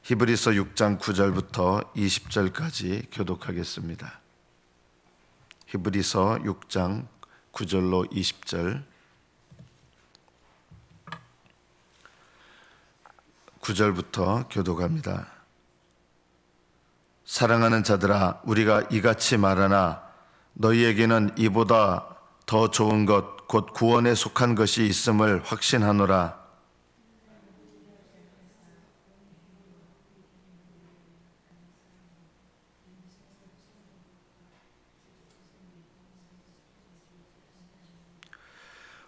히브리서 6장 9절부터 20절까지 교독하겠습니다. 히브리서 6장 9절로 20절. 9절부터 교독합니다. 사랑하는 자들아, 우리가 이같이 말하나 너희에게는 이보다 더 좋은 것, 곧 구원에 속한 것이 있음을 확신하노라.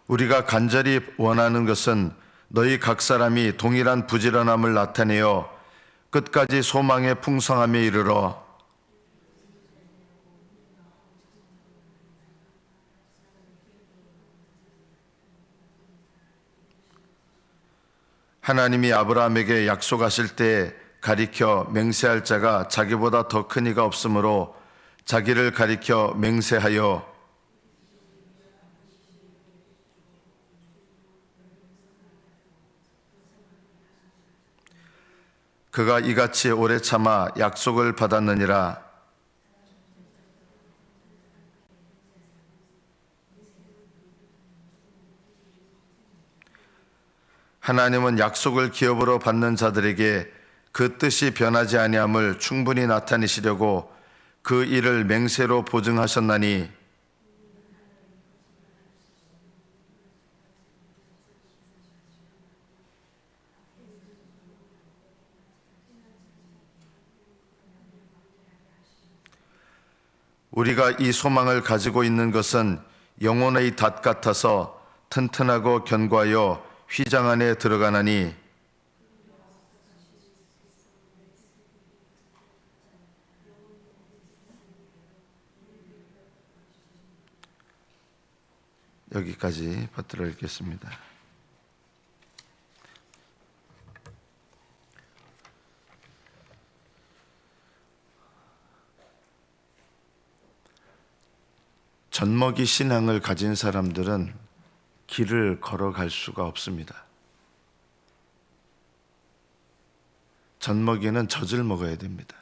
우리가 간절히 원하는 것은 너희 각 사람이 동일한 부지런함을 나타내어 끝까지 소망의 풍성함에 이르러 하나님이 아브라함에게 약속하실 때 가리켜 맹세할 자가 자기보다 더 큰 이가 없으므로 자기를 가리켜 맹세하여 그가 이같이 오래 참아 약속을 받았느니라. 하나님은 약속을 기업으로 받는 자들에게 그 뜻이 변하지 아니함을 충분히 나타내시려고 그 일을 맹세로 보증하셨나니 우리가 이 소망을 가지고 있는 것은 영혼의 닷 같아서 튼튼하고 견고하여 휘장 안에 들어가나니 여기까지 받들어 읽겠습니다. 젖먹이 신앙을 가진 사람들은 길을 걸어갈 수가 없습니다. 젖먹이는 젖을 먹어야 됩니다.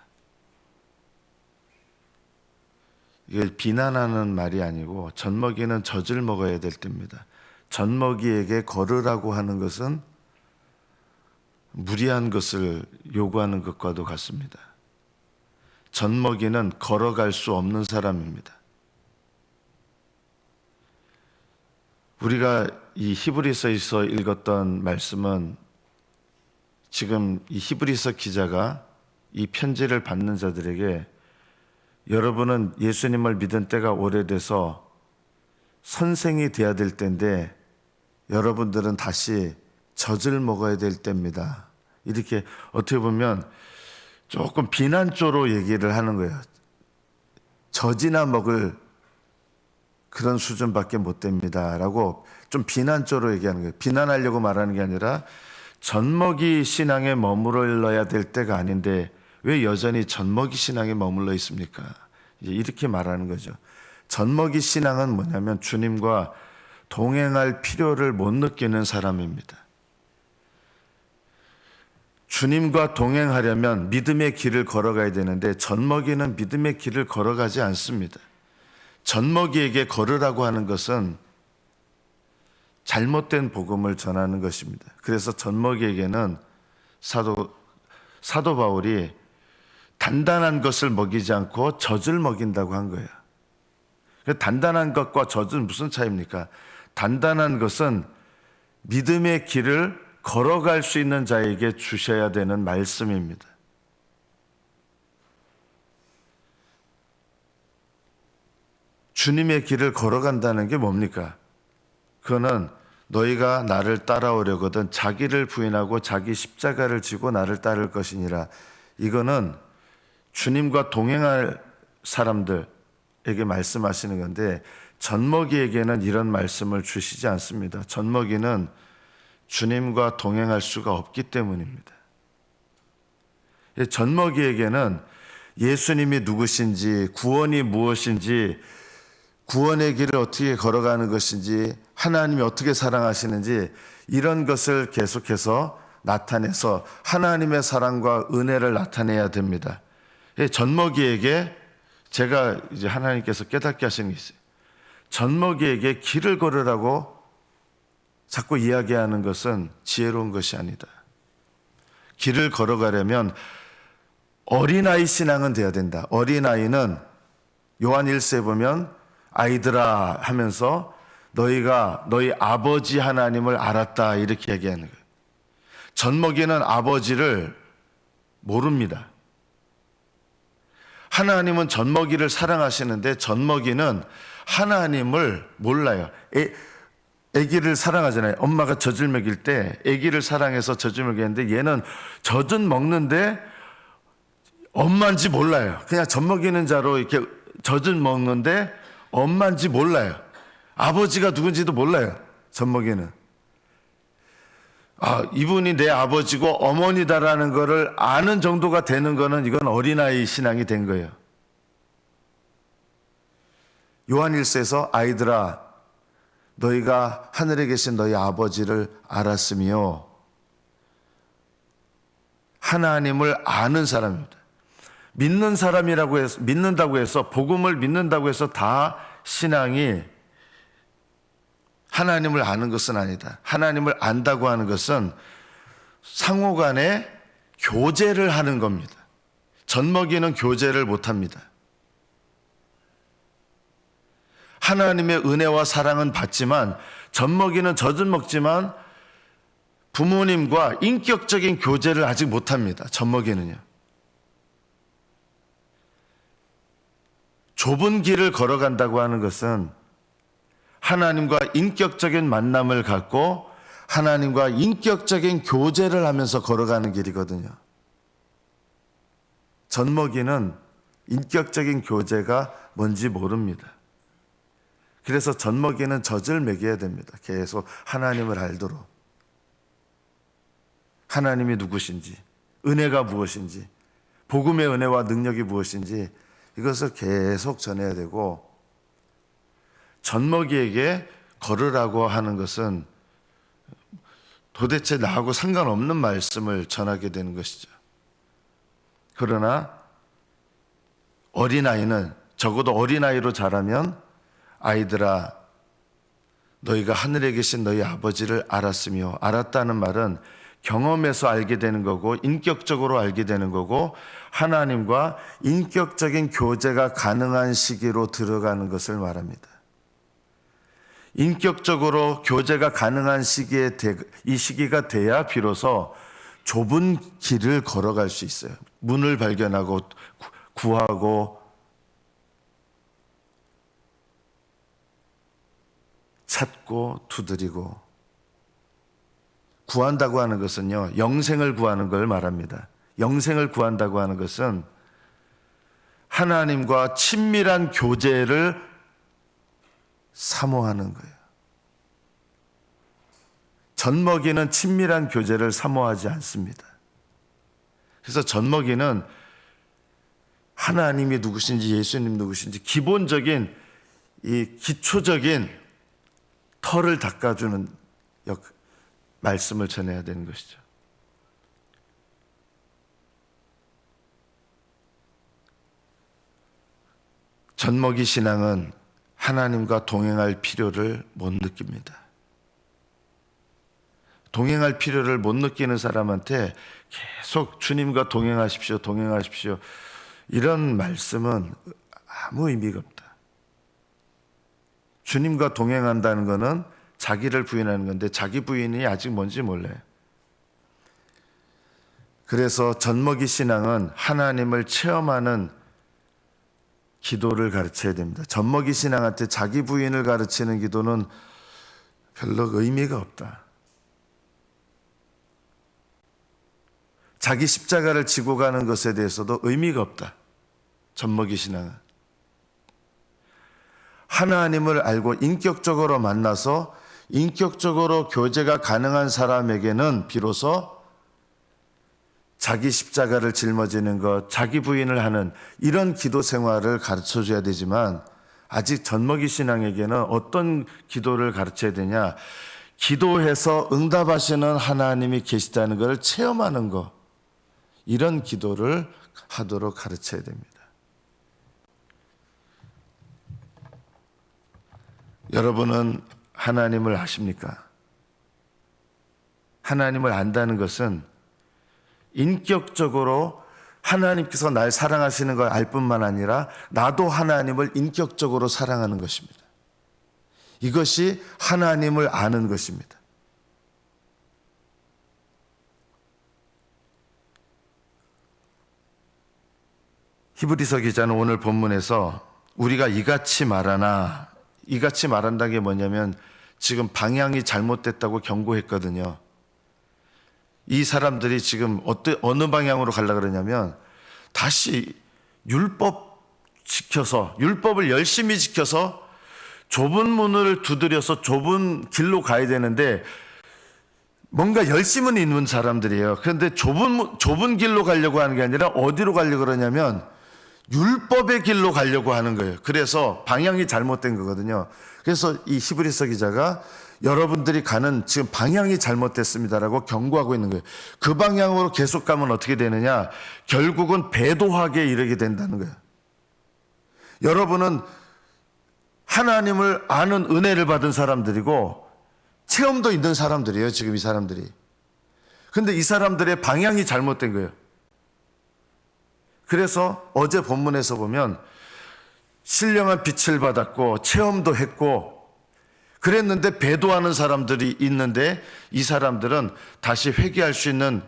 이게 비난하는 말이 아니고 젖먹이는 젖을 먹어야 될 때입니다. 젖먹이에게 걸으라고 하는 것은 무리한 것을 요구하는 것과도 같습니다. 젖먹이는 걸어갈 수 없는 사람입니다. 우리가 이 히브리서에서 읽었던 말씀은 지금 이 히브리서 기자가 이 편지를 받는 자들에게 여러분은 예수님을 믿은 때가 오래돼서 선생이 되어야 될 때인데 여러분들은 다시 젖을 먹어야 될 때입니다. 이렇게 어떻게 보면 조금 비난조로 얘기를 하는 거예요. 젖이나 먹을 그런 수준밖에 못 됩니다 라고 좀 비난조로 얘기하는 거예요. 비난하려고 말하는 게 아니라 젖먹이 신앙에 머물러야 될 때가 아닌데 왜 여전히 젖먹이 신앙에 머물러 있습니까? 이렇게 말하는 거죠. 젖먹이 신앙은 뭐냐면 주님과 동행할 필요를 못 느끼는 사람입니다. 주님과 동행하려면 믿음의 길을 걸어가야 되는데 젖먹이는 믿음의 길을 걸어가지 않습니다. 젖먹이에게 걸으라고 하는 것은 잘못된 복음을 전하는 것입니다. 그래서 젖먹이에게는 사도 바울이 단단한 것을 먹이지 않고 젖을 먹인다고 한 거예요. 단단한 것과 젖은 무슨 차이입니까? 단단한 것은 믿음의 길을 걸어갈 수 있는 자에게 주셔야 되는 말씀입니다. 주님의 길을 걸어간다는 게 뭡니까? 그거는 너희가 나를 따라오려거든 자기를 부인하고 자기 십자가를 지고 나를 따를 것이니라. 이거는 주님과 동행할 사람들에게 말씀하시는 건데 젖먹이에게는 이런 말씀을 주시지 않습니다. 젖먹이는 주님과 동행할 수가 없기 때문입니다. 젖먹이에게는 예수님이 누구신지, 구원이 무엇인지, 구원의 길을 어떻게 걸어가는 것인지, 하나님이 어떻게 사랑하시는지 이런 것을 계속해서 나타내서 하나님의 사랑과 은혜를 나타내야 됩니다. 젖먹이에게 제가 이제 하나님께서 깨닫게 하신 게 있어요. 젖먹이에게 길을 걸으라고 자꾸 이야기하는 것은 지혜로운 것이 아니다. 길을 걸어가려면 어린아이 신앙은 돼야 된다. 어린아이는 요한 1서에 보면 아이들아 하면서 너희가 너희 아버지 하나님을 알았다 이렇게 얘기하는 거예요. 젖먹이는 아버지를 모릅니다. 하나님은 젖먹이를 사랑하시는데 젖먹이는 하나님을 몰라요. 아기를 사랑하잖아요. 엄마가 젖을 먹일 때 아기를 사랑해서 젖을 먹이는데 얘는 젖은 먹는데 엄마인지 몰라요. 그냥 젖 먹이는 자로 이렇게 젖은 먹는데 엄마인지 몰라요. 아버지가 누군지도 몰라요. 젖 먹이는. 이분이 내 아버지고 어머니다라는 거를 아는 정도가 되는 거는 이건 어린아이 신앙이 된 거예요. 요한 1서에서 아이들아 너희가 하늘에 계신 너희 아버지를 알았으며 하나님을 아는 사람입니다. 믿는 사람이라고 해서 믿는다고 해서 복음을 믿는다고 해서 다 신앙이 하나님을 아는 것은 아니다. 하나님을 안다고 하는 것은 상호간에 교제를 하는 겁니다. 젖먹이는 교제를 못합니다. 하나님의 은혜와 사랑은 받지만 젖먹이는 젖은 먹지만 부모님과 인격적인 교제를 아직 못합니다. 젖먹이는요. 좁은 길을 걸어간다고 하는 것은 하나님과 인격적인 만남을 갖고 하나님과 인격적인 교제를 하면서 걸어가는 길이거든요. 젖먹이는 인격적인 교제가 뭔지 모릅니다. 그래서 젖먹이는 젖을 먹여야 됩니다. 계속 하나님을 알도록. 하나님이 누구신지, 은혜가 무엇인지, 복음의 은혜와 능력이 무엇인지 이것을 계속 전해야 되고 젖먹이에게 걸으라고 하는 것은 도대체 나하고 상관없는 말씀을 전하게 되는 것이죠. 그러나 어린아이는 적어도 어린아이로 자라면 아이들아 너희가 하늘에 계신 너희 아버지를 알았으며 알았다는 말은 경험에서 알게 되는 거고 인격적으로 알게 되는 거고 하나님과 인격적인 교제가 가능한 시기로 들어가는 것을 말합니다. 인격적으로 교제가 가능한 시기에 이 시기가 돼야 비로소 좁은 길을 걸어갈 수 있어요. 문을 발견하고 구하고 찾고 두드리고 구한다고 하는 것은요, 영생을 구하는 걸 말합니다. 영생을 구한다고 하는 것은 하나님과 친밀한 교제를 사모하는 거예요. 젖먹이는 친밀한 교제를 사모하지 않습니다. 그래서 젖먹이는 하나님이 누구신지 예수님 누구신지 기본적인 이 기초적인 털을 닦아주는 말씀을 전해야 되는 것이죠. 젖먹이 신앙은 하나님과 동행할 필요를 못 느낍니다. 동행할 필요를 못 느끼는 사람한테 계속 주님과 동행하십시오, 동행하십시오. 이런 말씀은 아무 의미가 없다. 주님과 동행한다는 것은 자기를 부인하는 건데 자기 부인이 아직 뭔지 몰라요. 그래서 젖먹이 신앙은 하나님을 체험하는 기도를 가르쳐야 됩니다. 젖먹이 신앙한테 자기 부인을 가르치는 기도는 별로 의미가 없다. 자기 십자가를 지고 가는 것에 대해서도 의미가 없다. 젖먹이 신앙은. 하나님을 알고 인격적으로 만나서 인격적으로 교제가 가능한 사람에게는 비로소 자기 십자가를 짊어지는 것, 자기 부인을 하는 이런 기도 생활을 가르쳐줘야 되지만 아직 젖먹이 신앙에게는 어떤 기도를 가르쳐야 되냐? 기도해서 응답하시는 하나님이 계시다는 것을 체험하는 것, 이런 기도를 하도록 가르쳐야 됩니다. 여러분은 하나님을 아십니까? 하나님을 안다는 것은 인격적으로 하나님께서 날 사랑하시는 걸 알 뿐만 아니라 나도 하나님을 인격적으로 사랑하는 것입니다. 이것이 하나님을 아는 것입니다. 히브리서 기자는 오늘 본문에서 우리가 이같이 말하나, 이같이 말한다는 게 뭐냐면 지금 방향이 잘못됐다고 경고했거든요. 이 사람들이 지금 어느 방향으로 가려고 그러냐면 다시 율법 지켜서, 율법을 열심히 지켜서 좁은 문을 두드려서 좁은 길로 가야 되는데 뭔가 열심은 있는 사람들이에요. 그런데 좁은 길로 가려고 하는 게 아니라 어디로 가려고 그러냐면 율법의 길로 가려고 하는 거예요. 그래서 방향이 잘못된 거거든요. 그래서 이 히브리서 기자가 여러분들이 가는 지금 방향이 잘못됐습니다라고 경고하고 있는 거예요. 그 방향으로 계속 가면 어떻게 되느냐? 결국은 배도하게 이르게 된다는 거예요. 여러분은 하나님을 아는 은혜를 받은 사람들이고 체험도 있는 사람들이에요. 지금 이 사람들이. 근데 이 사람들의 방향이 잘못된 거예요. 그래서 어제 본문에서 보면 신령한 빛을 받았고 체험도 했고 그랬는데 배도하는 사람들이 있는데 이 사람들은 다시 회개할 수 있는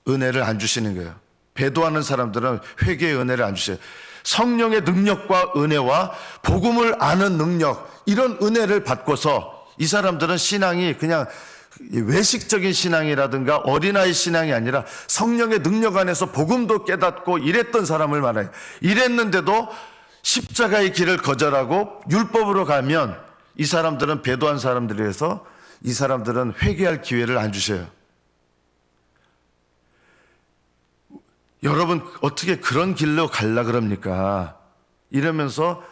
은혜를 안 주시는 거예요. 배도하는 사람들은 회개의 은혜를 안 주셔요. 성령의 능력과 은혜와 복음을 아는 능력, 이런 은혜를 받고서 이 사람들은 신앙이 그냥 외식적인 신앙이라든가 어린아이 신앙이 아니라 성령의 능력 안에서 복음도 깨닫고 이랬던 사람을 말해요. 이랬는데도 십자가의 길을 거절하고 율법으로 가면 이 사람들은 배도한 사람들이라서 이 사람들은 회개할 기회를 안 주셔요. 여러분 어떻게 그런 길로 갈라 그럽니까? 이러면서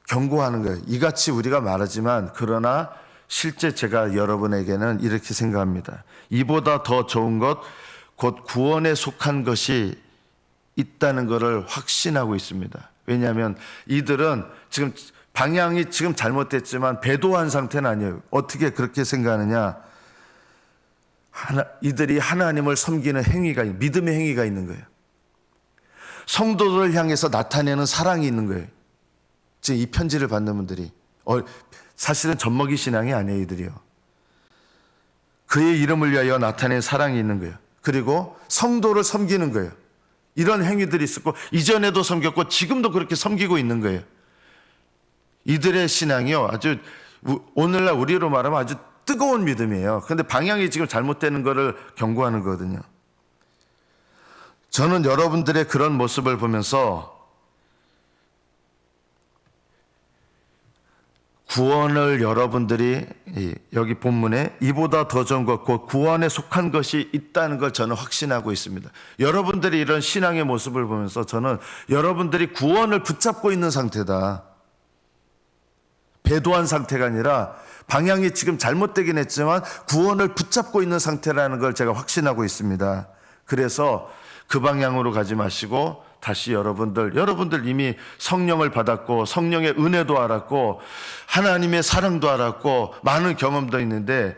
경고하는 거예요. 이같이 우리가 말하지만 그러나 실제 제가 여러분에게는 이렇게 생각합니다. 이보다 더 좋은 것, 곧 구원에 속한 것이 있다는 것을 확신하고 있습니다. 왜냐하면 이들은 지금 방향이 지금 잘못됐지만 배도한 상태는 아니에요. 어떻게 그렇게 생각하느냐? 이들이 하나님을 섬기는 행위가, 믿음의 행위가 있는 거예요. 성도들을 향해서 나타내는 사랑이 있는 거예요. 지금 이 편지를 받는 분들이 사실은 젖먹이 신앙이 아니에요. 이들이요. 그의 이름을 위하여 나타낸 사랑이 있는 거예요. 그리고 성도를 섬기는 거예요. 이런 행위들이 있었고 이전에도 섬겼고 지금도 그렇게 섬기고 있는 거예요. 이들의 신앙이요, 아주 오늘날 우리로 말하면 아주 뜨거운 믿음이에요. 그런데 방향이 지금 잘못되는 것을 경고하는 거거든요. 저는 여러분들의 그런 모습을 보면서 구원을 여러분들이 여기 본문에 이보다 더 좋은 것, 곧 구원에 속한 것이 있다는 걸 저는 확신하고 있습니다. 여러분들이 이런 신앙의 모습을 보면서 저는 여러분들이 구원을 붙잡고 있는 상태다. 배도한 상태가 아니라 방향이 지금 잘못되긴 했지만 구원을 붙잡고 있는 상태라는 걸 제가 확신하고 있습니다. 그래서 그 방향으로 가지 마시고 다시 여러분들 이미 성령을 받았고 성령의 은혜도 알았고 하나님의 사랑도 알았고 많은 경험도 있는데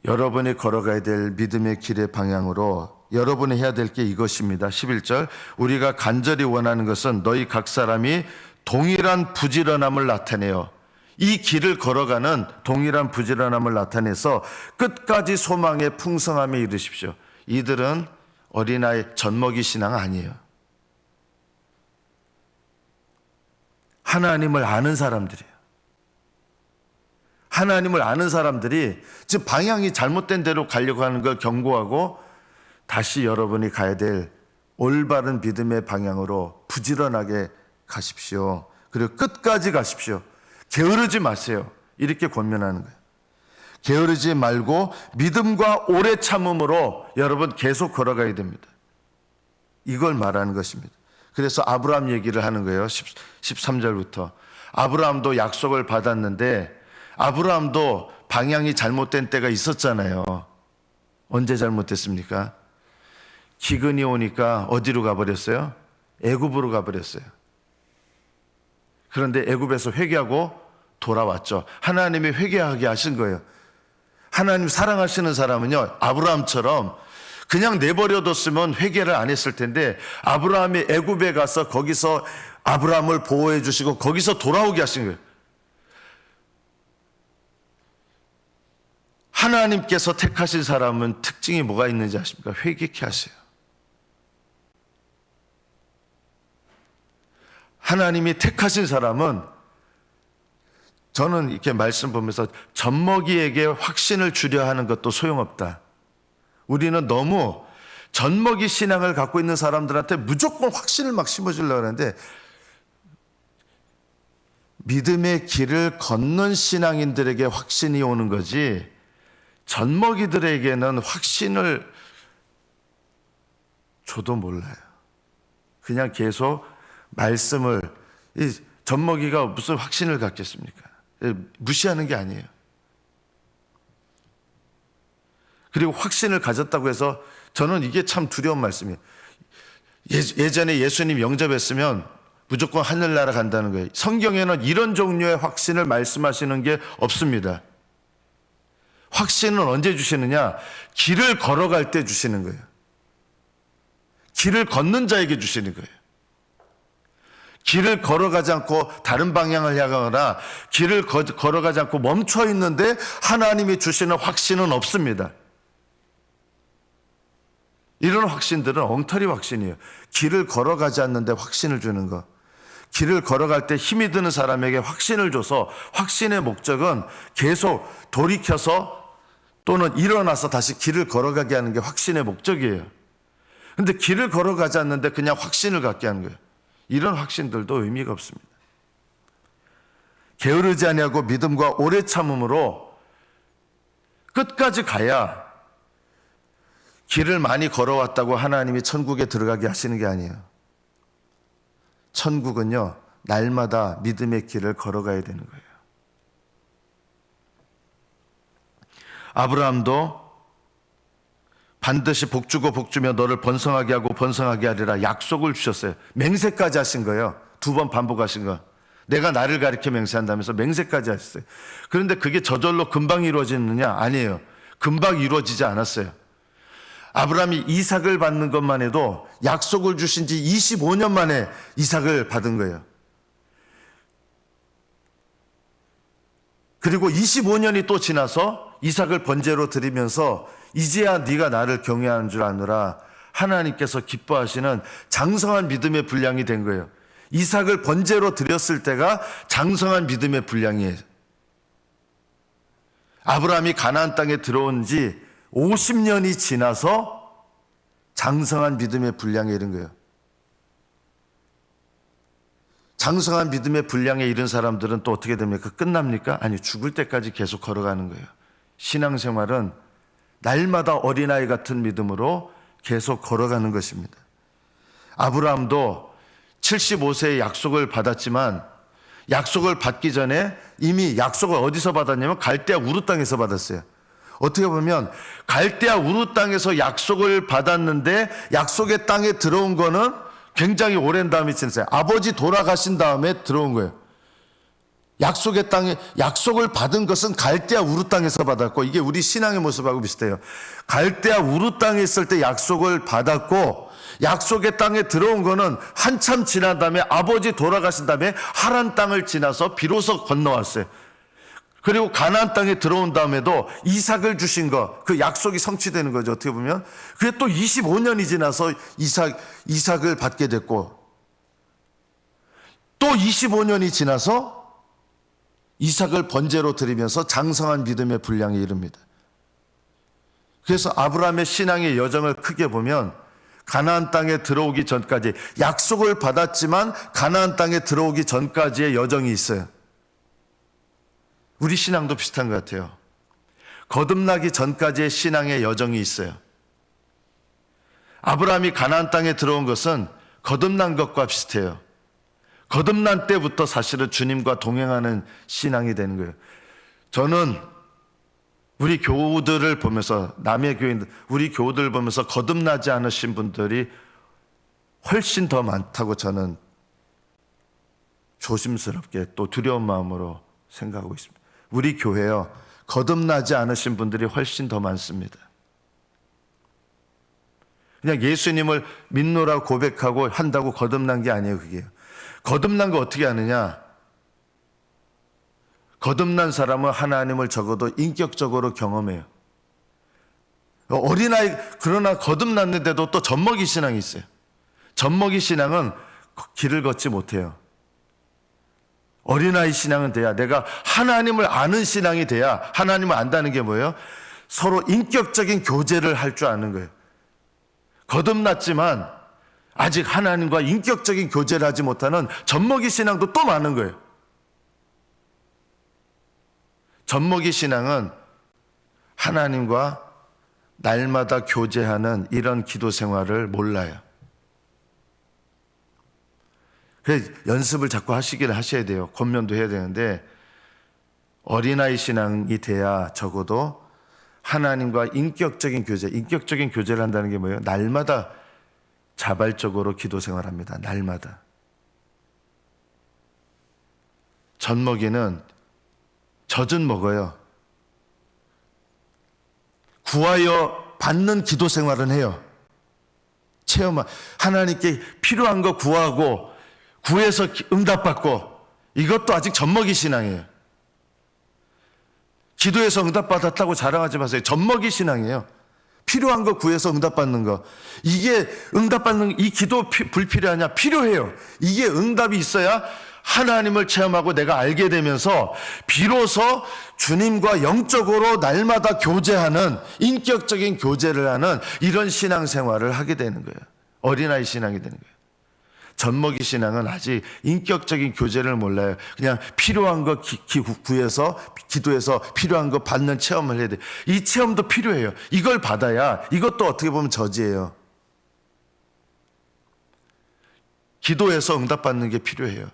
여러분이 걸어가야 될 믿음의 길의 방향으로 여러분이 해야 될 게 이것입니다. 11절, 우리가 간절히 원하는 것은 너희 각 사람이 동일한 부지런함을 나타내요. 이 길을 걸어가는 동일한 부지런함을 나타내서 끝까지 소망의 풍성함에 이르십시오. 이들은 어린아이 젖먹이 신앙 아니에요. 하나님을 아는 사람들이에요. 하나님을 아는 사람들이 즉 방향이 잘못된 대로 가려고 하는 걸 경고하고 다시 여러분이 가야 될 올바른 믿음의 방향으로 부지런하게 가십시오. 그리고 끝까지 가십시오. 게으르지 마세요. 이렇게 권면하는 거예요. 게으르지 말고 믿음과 오래 참음으로 여러분 계속 걸어가야 됩니다. 이걸 말하는 것입니다. 그래서 아브라함 얘기를 하는 거예요. 13절부터. 아브라함도 약속을 받았는데 아브라함도 방향이 잘못된 때가 있었잖아요. 언제 잘못됐습니까? 기근이 오니까 어디로 가버렸어요? 애굽으로 가버렸어요. 그런데 애굽에서 회개하고 돌아왔죠. 하나님이 회개하게 하신 거예요. 하나님 사랑하시는 사람은요, 아브라함처럼 그냥 내버려뒀으면 회개를 안 했을 텐데, 아브라함이 애굽에 가서 거기서 아브라함을 보호해 주시고 거기서 돌아오게 하신 거예요. 하나님께서 택하신 사람은 특징이 뭐가 있는지 아십니까? 회개케 하세요. 하나님이 택하신 사람은, 저는 이렇게 말씀 보면서 젖먹이에게 확신을 주려 하는 것도 소용없다. 우리는 너무 젖먹이 신앙을 갖고 있는 사람들한테 무조건 확신을 막 심어주려고 하는데, 믿음의 길을 걷는 신앙인들에게 확신이 오는 거지, 젖먹이들에게는 확신을 줘도 몰라요. 그냥 계속 말씀을, 이 젖먹이가 무슨 확신을 갖겠습니까? 무시하는 게 아니에요. 그리고 확신을 가졌다고 해서, 저는 이게 참 두려운 말씀이에요. 예전에 예수님 영접했으면 무조건 하늘나라 간다는 거예요. 성경에는 이런 종류의 확신을 말씀하시는 게 없습니다. 확신은 언제 주시느냐? 길을 걸어갈 때 주시는 거예요. 길을 걷는 자에게 주시는 거예요. 길을 걸어가지 않고 다른 방향을 향하거나 길을 걸어가지 않고 멈춰 있는데 하나님이 주시는 확신은 없습니다. 이런 확신들은 엉터리 확신이에요. 길을 걸어가지 않는데 확신을 주는 거. 길을 걸어갈 때 힘이 드는 사람에게 확신을 줘서, 확신의 목적은 계속 돌이켜서 또는 일어나서 다시 길을 걸어가게 하는 게 확신의 목적이에요. 그런데 길을 걸어가지 않는데 그냥 확신을 갖게 하는 거예요. 이런 확신들도 의미가 없습니다. 게으르지 아니하고 믿음과 오래 참음으로 끝까지 가야, 길을 많이 걸어왔다고 하나님이 천국에 들어가게 하시는 게 아니에요. 천국은요, 날마다 믿음의 길을 걸어가야 되는 거예요. 아브라함도 반드시 복주고 복주며 너를 번성하게 하고 번성하게 하리라 약속을 주셨어요. 맹세까지 하신 거예요. 2번 반복하신 거. 내가 나를 가리켜 맹세한다면서 맹세까지 하셨어요. 그런데 그게 저절로 금방 이루어지느냐? 아니에요. 금방 이루어지지 않았어요. 아브라함이 이삭을 받는 것만 해도 약속을 주신 지 25년 만에 이삭을 받은 거예요. 그리고 25년이 또 지나서 이삭을 번제로 드리면서 이제야 네가 나를 경외하는 줄 아노라, 하나님께서 기뻐하시는 장성한 믿음의 분량이 된 거예요. 이삭을 번제로 드렸을 때가 장성한 믿음의 분량이에요. 아브라함이 가나안 땅에 들어온 지 50년이 지나서 장성한 믿음의 분량에 이른 거예요. 장성한 믿음의 분량에 이른 사람들은 또 어떻게 됩니까? 끝납니까? 아니, 죽을 때까지 계속 걸어가는 거예요. 신앙생활은 날마다 어린아이 같은 믿음으로 계속 걸어가는 것입니다. 아브라함도 75세의 약속을 받았지만, 약속을 받기 전에 이미 약속을 어디서 받았냐면 갈대아 우르 땅에서 받았어요. 어떻게 보면 갈대아 우르 땅에서 약속을 받았는데, 약속의 땅에 들어온 거는 굉장히 오랜 다음에 지났어요. 아버지 돌아가신 다음에 들어온 거예요. 약속의 땅에, 약속을 받은 것은 갈대아 우르 땅에서 받았고, 이게 우리 신앙의 모습하고 비슷해요. 갈대아 우르 땅에 있을 때 약속을 받았고, 약속의 땅에 들어온 거는 한참 지난 다음에 아버지 돌아가신 다음에 하란 땅을 지나서 비로소 건너왔어요. 그리고 가나안 땅에 들어온 다음에도 이삭을 주신 거, 그 약속이 성취되는 거죠. 어떻게 보면 그게 또 25년이 지나서 이삭을 받게 됐고, 또 25년이 지나서 이삭을 번제로 드리면서 장성한 믿음의 분량에 이릅니다. 그래서 아브라함의 신앙의 여정을 크게 보면, 가나안 땅에 들어오기 전까지, 약속을 받았지만 가나안 땅에 들어오기 전까지의 여정이 있어요. 우리 신앙도 비슷한 것 같아요. 거듭나기 전까지의 신앙의 여정이 있어요. 아브라함이 가나안 땅에 들어온 것은 거듭난 것과 비슷해요. 거듭난 때부터 사실은 주님과 동행하는 신앙이 되는 거예요. 저는 우리 교우들을 보면서, 남의 교인들, 우리 교우들을 보면서 거듭나지 않으신 분들이 훨씬 더 많다고 저는 조심스럽게 또 두려운 마음으로 생각하고 있습니다. 우리 교회요, 거듭나지 않으신 분들이 훨씬 더 많습니다. 그냥 예수님을 믿노라고 고백하고 한다고 거듭난 게 아니에요, 그게. 거듭난 거 어떻게 아느냐? 거듭난 사람은 하나님을 적어도 인격적으로 경험해요. 어린아이, 그러나 거듭났는데도 또 젖먹이 신앙이 있어요. 젖먹이 신앙은 길을 걷지 못해요. 어린아이 신앙은 돼야, 내가 하나님을 아는 신앙이 돼야. 하나님을 안다는 게 뭐예요? 서로 인격적인 교제를 할 줄 아는 거예요. 거듭났지만 아직 하나님과 인격적인 교제를 하지 못하는 젖먹이 신앙도 또 많은 거예요. 젖먹이 신앙은 하나님과 날마다 교제하는 이런 기도 생활을 몰라요. 그래서 연습을 자꾸 하시기를 하셔야 돼요. 권면도 해야 되는데, 어린아이 신앙이 돼야 적어도 하나님과 인격적인 교제를 한다는 게 뭐예요? 날마다 자발적으로 기도 생활합니다. 날마다. 젖먹이는 젖은 먹어요. 구하여 받는 기도 생활은 해요. 하나님께 필요한 거 구하고 구해서 응답받고, 이것도 아직 젖먹이 신앙이에요. 기도해서 응답받았다고 자랑하지 마세요. 젖먹이 신앙이에요. 필요한 거 구해서 응답받는 거. 이게 응답받는, 이 기도 불필요하냐? 필요해요. 이게 응답이 있어야 하나님을 체험하고 내가 알게 되면서 비로소 주님과 영적으로 날마다 교제하는, 인격적인 교제를 하는 이런 신앙생활을 하게 되는 거예요. 어린아이 신앙이 되는 거예요. 젖먹이 신앙은 아직 인격적인 교제를 몰라요. 그냥 필요한 거 구해서, 기도해서 필요한 거 받는 체험을 해야 돼요. 이 체험도 필요해요. 이걸 받아야, 이것도 어떻게 보면 저지예요. 기도해서 응답받는 게 필요해요.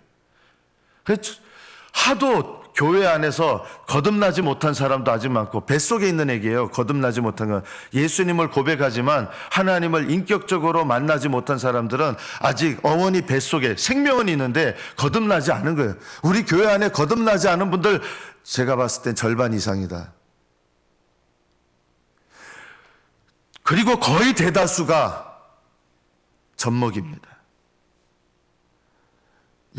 하도 교회 안에서 거듭나지 못한 사람도 아직 많고, 뱃속에 있는 애기예요. 거듭나지 못한 건. 예수님을 고백하지만 하나님을 인격적으로 만나지 못한 사람들은 아직 어머니 뱃속에 생명은 있는데 거듭나지 않은 거예요. 우리 교회 안에 거듭나지 않은 분들 제가 봤을 땐 절반 이상이다. 그리고 거의 대다수가 젖먹입니다.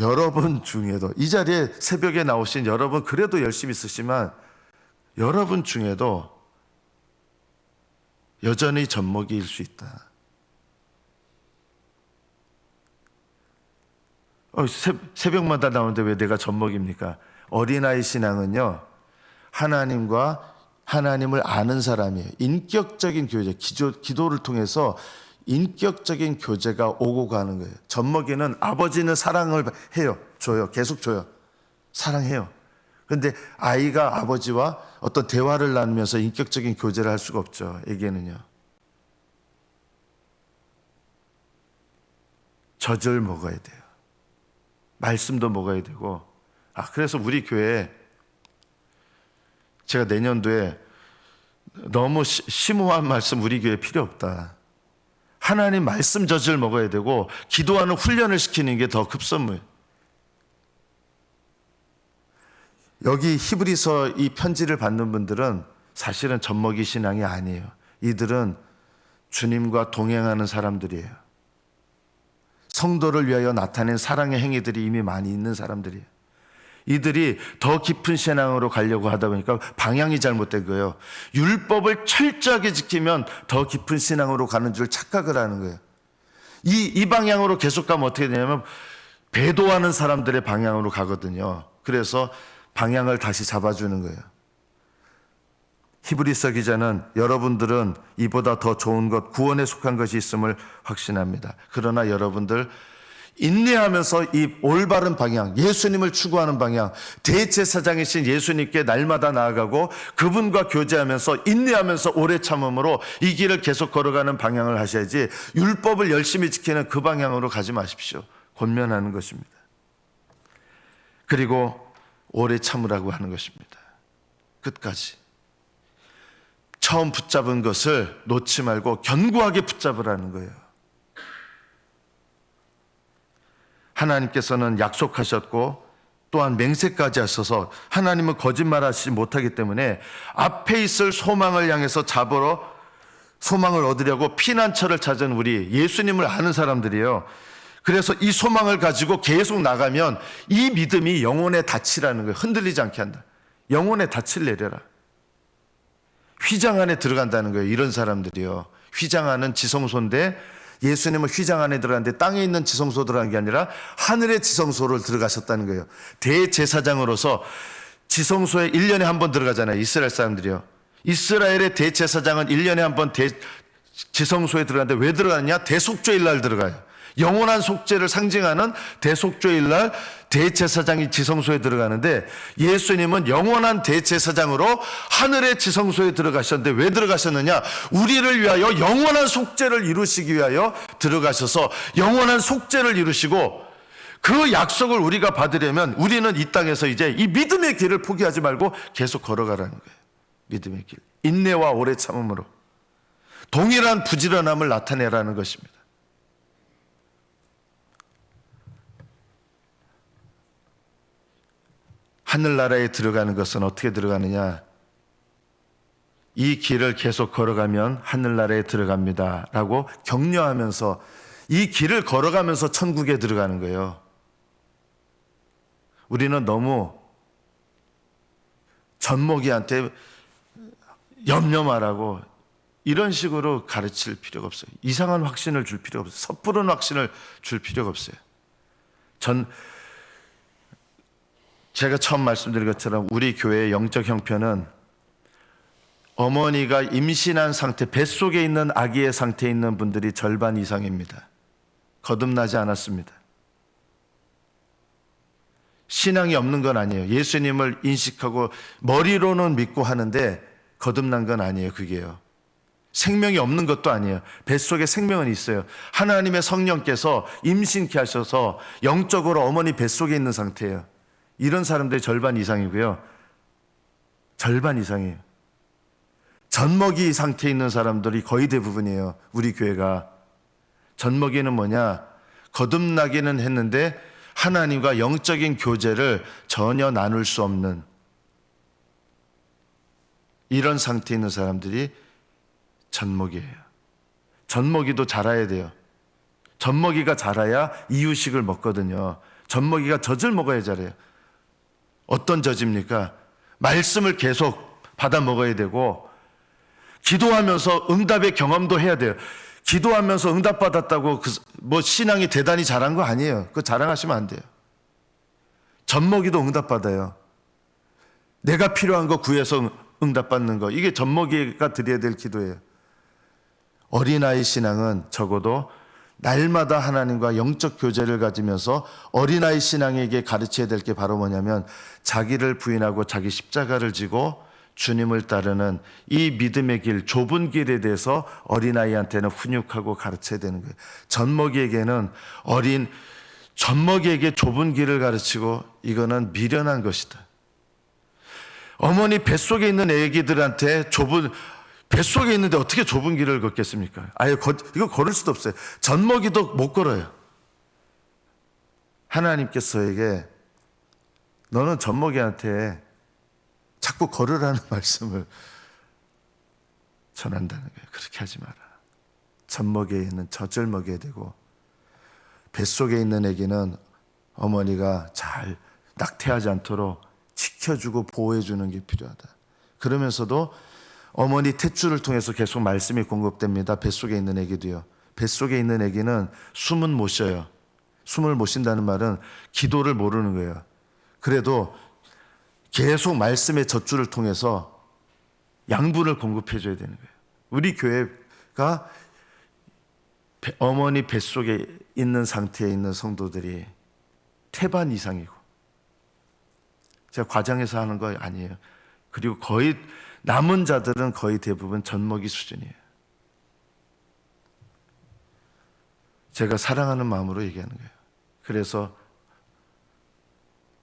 여러분 중에도, 이 자리에 새벽에 나오신 여러분 그래도 열심히 쓰시지만 여러분 중에도 여전히 젖먹이일 수 있다. 새벽마다 나오는데 왜 내가 젖먹입니까? 어린아이 신앙은요, 하나님과 하나님을 아는 사람이에요. 인격적인 교제, 기도를 통해서 인격적인 교제가 오고 가는 거예요. 젖먹이는 아버지는 사랑을 해요. 줘요. 계속 줘요. 사랑해요. 그런데 아이가 아버지와 어떤 대화를 나누면서 인격적인 교제를 할 수가 없죠. 애기는요. 젖을 먹어야 돼요. 말씀도 먹어야 되고. 그래서 우리 교회에 제가 내년도에 너무 심오한 말씀 우리 교회에 필요 없다. 하나님 말씀 젖을 먹어야 되고 기도하는 훈련을 시키는 게 더 급선무예요. 여기 히브리서 이 편지를 받는 분들은 사실은 젖먹이 신앙이 아니에요. 이들은 주님과 동행하는 사람들이에요. 성도를 위하여 나타낸 사랑의 행위들이 이미 많이 있는 사람들이에요. 이들이 더 깊은 신앙으로 가려고 하다 보니까 방향이 잘못된 거예요. 율법을 철저하게 지키면 더 깊은 신앙으로 가는 줄 착각을 하는 거예요. 이 방향으로 계속 가면 어떻게 되냐면 배도하는 사람들의 방향으로 가거든요. 그래서 방향을 다시 잡아주는 거예요. 히브리서 기자는 여러분들은 이보다 더 좋은 것, 구원에 속한 것이 있음을 확신합니다. 그러나 여러분들 인내하면서 이 올바른 방향, 예수님을 추구하는 방향, 대제사장이신 예수님께 날마다 나아가고 그분과 교제하면서 인내하면서 오래 참음으로 이 길을 계속 걸어가는 방향을 하셔야지, 율법을 열심히 지키는 그 방향으로 가지 마십시오. 권면하는 것입니다. 그리고 오래 참으라고 하는 것입니다. 끝까지. 처음 붙잡은 것을 놓지 말고 견고하게 붙잡으라는 거예요. 하나님께서는 약속하셨고 또한 맹세까지 하셔서 하나님은 거짓말하시지 못하기 때문에 앞에 있을 소망을 향해서 잡으러 소망을 얻으려고 피난처를 찾은 우리 예수님을 아는 사람들이에요. 그래서 이 소망을 가지고 계속 나가면 이 믿음이 영혼의 닻이라는 거예요. 흔들리지 않게 한다. 영혼의 닻을 내려라. 휘장 안에 들어간다는 거예요. 이런 사람들이요. 휘장 안은 지성소인데 예수님은 휘장 안에 들어갔는데 땅에 있는 지성소 들어간 게 아니라 하늘의 지성소를 들어가셨다는 거예요. 대제사장으로서 지성소에 1년에 한 번 들어가잖아요. 이스라엘 사람들이요. 이스라엘의 대제사장은 1년에 한 번 지성소에 들어가는데 왜 들어가느냐? 대속죄일 날 들어가요. 영원한 속죄를 상징하는 대속죄일 날 대제사장이 지성소에 들어가는데 예수님은 영원한 대제사장으로 하늘의 지성소에 들어가셨는데 왜 들어가셨느냐? 우리를 위하여 영원한 속죄를 이루시기 위하여 들어가셔서 영원한 속죄를 이루시고 그 약속을 우리가 받으려면 우리는 이 땅에서 이제 이 믿음의 길을 포기하지 말고 계속 걸어가라는 거예요. 믿음의 길. 인내와 오래 참음으로 동일한 부지런함을 나타내라는 것입니다. 하늘나라에 들어가는 것은 어떻게 들어가느냐? 이 길을 계속 걸어가면 하늘나라에 들어갑니다 라고 격려하면서 이 길을 걸어가면서 천국에 들어가는 거예요. 우리는 너무 젖먹이한테 염려 말라고 이런 식으로 가르칠 필요가 없어요. 이상한 확신을 줄 필요가 없어요. 섣부른 확신을 줄 필요가 없어요. 제가 처음 말씀드린 것처럼 우리 교회의 영적 형편은 어머니가 임신한 상태, 뱃속에 있는 아기의 상태에 있는 분들이 절반 이상입니다. 거듭나지 않았습니다. 신앙이 없는 건 아니에요. 예수님을 인식하고 머리로는 믿고 하는데 거듭난 건 아니에요. 그게요. 생명이 없는 것도 아니에요. 뱃속에 생명은 있어요. 하나님의 성령께서 임신케 하셔서 영적으로 어머니 뱃속에 있는 상태예요. 이런 사람들이 절반 이상이고요. 절반 이상이에요. 젖먹이 상태에 있는 사람들이 거의 대부분이에요. 우리 교회가. 젖먹이는 뭐냐? 거듭나기는 했는데 하나님과 영적인 교제를 전혀 나눌 수 없는 이런 상태에 있는 사람들이 젖먹이에요. 젖먹이도 자라야 돼요. 젖먹이가 자라야 이유식을 먹거든요. 젖먹이가 젖을 먹어야 자라요. 어떤 젖입니까? 말씀을 계속 받아 먹어야 되고 기도하면서 응답의 경험도 해야 돼요. 기도하면서 응답받았다고 뭐 신앙이 대단히 잘한 거 아니에요. 그거 자랑하시면 안 돼요. 젖먹이도 응답받아요. 내가 필요한 거 구해서 응답받는 거. 이게 젖먹이가 드려야 될 기도예요. 어린아이 신앙은 적어도 날마다 하나님과 영적 교제를 가지면서 어린아이 신앙에게 가르쳐야 될 게 바로 뭐냐면 자기를 부인하고 자기 십자가를 지고 주님을 따르는 이 믿음의 길, 좁은 길에 대해서 어린아이한테는 훈육하고 가르쳐야 되는 거예요. 젖먹이에게 좁은 길을 가르치고 이거는 미련한 것이다. 어머니 뱃속에 있는 애기들한테 뱃속에 있는데 어떻게 좁은 길을 걷겠습니까? 이거 걸을 수도 없어요. 젖먹이도 못 걸어요. 하나님께서에게 너는 젖먹이한테 자꾸 걸으라는 말씀을 전한다는 거예요. 그렇게 하지 마라. 젖먹이에는 젖을 먹여야 되고 뱃속에 있는 아기는 어머니가 잘 낙태하지 않도록 지켜주고 보호해주는 게 필요하다. 그러면서도 어머니 탯줄을 통해서 계속 말씀이 공급됩니다. 뱃속에 있는 아기도요. 뱃속에 있는 아기는 숨은 못 쉬어요. 숨을 못 쉰다는 말은 기도를 모르는 거예요. 그래도 계속 말씀의 젖줄을 통해서 양분을 공급해 줘야 되는 거예요. 우리 교회가 어머니 뱃속에 있는 상태에 있는 성도들이 태반 이상이고, 제가 과장해서 하는 거 아니에요. 그리고 거의 남은 자들은 거의 대부분 젖먹이 수준이에요. 제가 사랑하는 마음으로 얘기하는 거예요. 그래서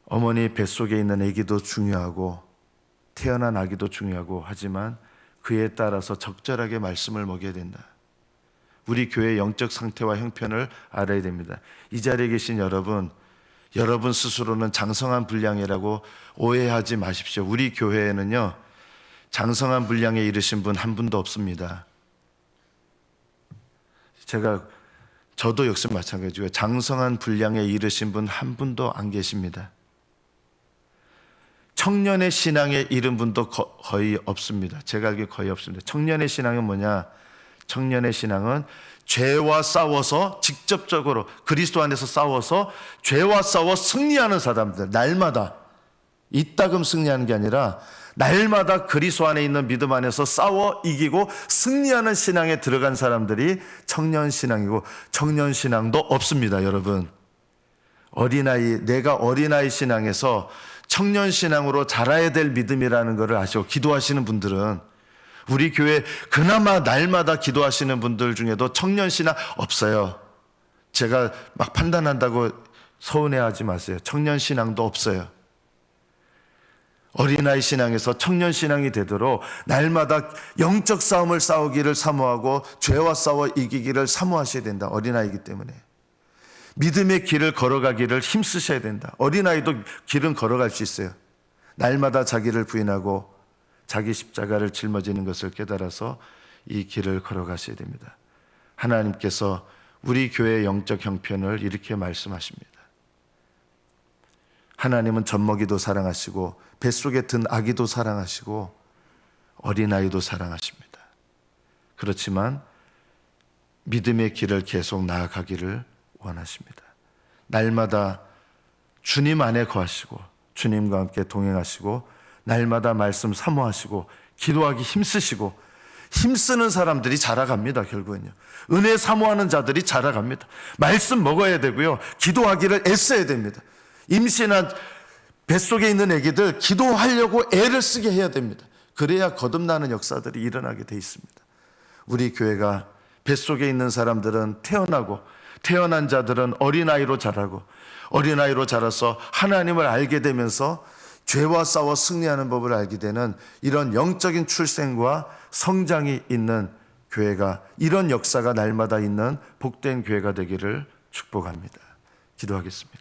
어머니 뱃속에 있는 아기도 중요하고 태어난 아기도 중요하고 하지만 그에 따라서 적절하게 말씀을 먹여야 된다. 우리 교회의 영적 상태와 형편을 알아야 됩니다. 이 자리에 계신 여러분 스스로는 장성한 분량이라고 오해하지 마십시오. 우리 교회에는요, 장성한 분량에 이르신 분 한 분도 없습니다. 저도 역시 마찬가지고요. 장성한 분량에 이르신 분 한 분도 안 계십니다. 청년의 신앙에 이른 분도 거의 없습니다. 제가 알기에 거의 없습니다. 청년의 신앙은 뭐냐? 청년의 신앙은 죄와 싸워서 직접적으로 그리스도 안에서 싸워서 죄와 싸워 승리하는 사람들, 날마다 이따금 승리하는 게 아니라 날마다 그리스도 안에 있는 믿음 안에서 싸워 이기고 승리하는 신앙에 들어간 사람들이 청년 신앙이고, 청년 신앙도 없습니다. 여러분, 내가 어린아이 신앙에서 청년 신앙으로 자라야 될 믿음이라는 것을 아시고 기도하시는 분들은, 우리 교회 그나마 날마다 기도하시는 분들 중에도 청년 신앙 없어요. 제가 막 판단한다고 서운해하지 마세요. 청년 신앙도 없어요. 어린아이 신앙에서 청년 신앙이 되도록 날마다 영적 싸움을 싸우기를 사모하고 죄와 싸워 이기기를 사모하셔야 된다. 어린아이이기 때문에 믿음의 길을 걸어가기를 힘쓰셔야 된다. 어린아이도 길은 걸어갈 수 있어요. 날마다 자기를 부인하고 자기 십자가를 짊어지는 것을 깨달아서 이 길을 걸어가셔야 됩니다. 하나님께서 우리 교회의 영적 형편을 이렇게 말씀하십니다. 하나님은 젖먹이도 사랑하시고 뱃속에 든 아기도 사랑하시고 어린아이도 사랑하십니다. 그렇지만 믿음의 길을 계속 나아가기를 원하십니다. 날마다 주님 안에 거하시고 주님과 함께 동행하시고 날마다 말씀 사모하시고 기도하기 힘쓰시고, 힘쓰는 사람들이 자라갑니다. 결국은요, 은혜 사모하는 자들이 자라갑니다. 말씀 먹어야 되고요, 기도하기를 애써야 됩니다. 임신한 뱃속에 있는 애기들 기도하려고 애를 쓰게 해야 됩니다. 그래야 거듭나는 역사들이 일어나게 돼 있습니다. 우리 교회가 뱃속에 있는 사람들은 태어난 자들은 어린아이로 자라고, 어린아이로 자라서 하나님을 알게 되면서 죄와 싸워 승리하는 법을 알게 되는 이런 영적인 출생과 성장이 있는 교회가, 이런 역사가 날마다 있는 복된 교회가 되기를 축복합니다. 기도하겠습니다.